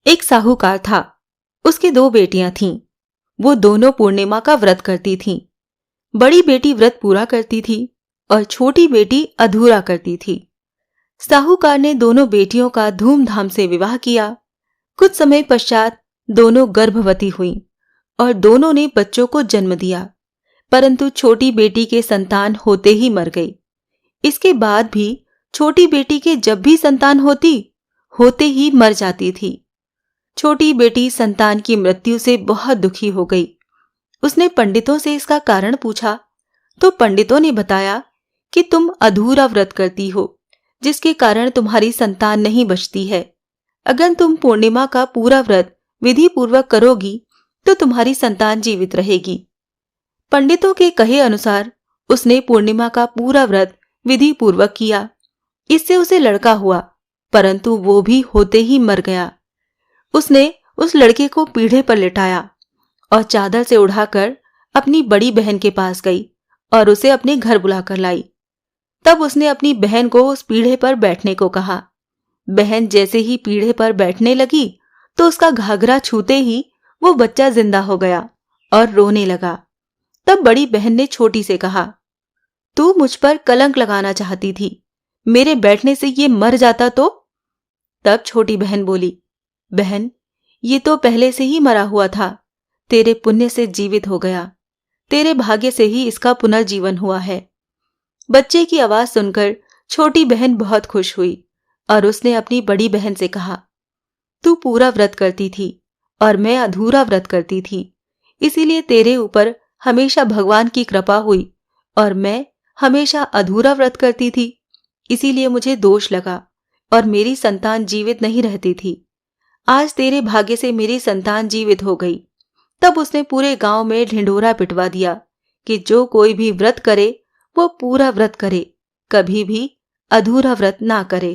एक साहूकार था। उसकी 2 बेटियां थीं। वो दोनों पूर्णिमा का व्रत करती थीं। बड़ी बेटी व्रत पूरा करती थी और छोटी बेटी अधूरा करती थी। साहूकार ने दोनों बेटियों का धूमधाम से विवाह किया। कुछ समय पश्चात दोनों गर्भवती हुईं और दोनों ने बच्चों को जन्म दिया, परंतु छोटी बेटी के संतान होते ही मर गई। इसके बाद भी छोटी बेटी के जब भी संतान होते ही मर जाती थी। छोटी बेटी संतान की मृत्यु से बहुत दुखी हो गई। उसने पंडितों से इसका कारण पूछा तो पंडितों ने बताया कि तुम अधूरा व्रत करती हो, जिसके कारण तुम्हारी संतान नहीं बचती है। अगर तुम पूर्णिमा का पूरा व्रत विधि पूर्वक करोगी तो तुम्हारी संतान जीवित रहेगी। पंडितों के कहे अनुसार उसने पूर्णिमा का पूरा व्रत विधि पूर्वक किया। इससे उसे लड़का हुआ, परंतु वो भी होते ही मर गया। उसने उस लड़के को पीढ़े पर लिटाया और चादर से उड़ाकर अपनी बड़ी बहन के पास गई और उसे अपने घर बुलाकर लाई। तब उसने अपनी बहन को उस पीढ़े पर बैठने को कहा। बहन जैसे ही पीढ़े पर बैठने लगी तो उसका घाघरा छूते ही वो बच्चा जिंदा हो गया और रोने लगा। तब बड़ी बहन ने छोटी से कहा, तू मुझ पर कलंक लगाना चाहती थी, मेरे बैठने से ये मर जाता तो? तब छोटी बहन बोली, बहन ये तो पहले से ही मरा हुआ था, तेरे पुण्य से जीवित हो गया। तेरे भाग्य से ही इसका पुनर्जीवन हुआ है। बच्चे की आवाज सुनकर छोटी बहन बहुत खुश हुई और उसने अपनी बड़ी बहन से कहा, तू पूरा व्रत करती थी और मैं अधूरा व्रत करती थी, इसीलिए तेरे ऊपर हमेशा भगवान की कृपा हुई और मैं हमेशा अधूरा व्रत करती थी, इसीलिए मुझे दोष लगा और मेरी संतान जीवित नहीं रहती थी। आज तेरे भाग्य से मेरी संतान जीवित हो गई। तब उसने पूरे गांव में ढिंढोरा पिटवा दिया कि जो कोई भी व्रत करे वो पूरा व्रत करे, कभी भी अधूरा व्रत ना करे।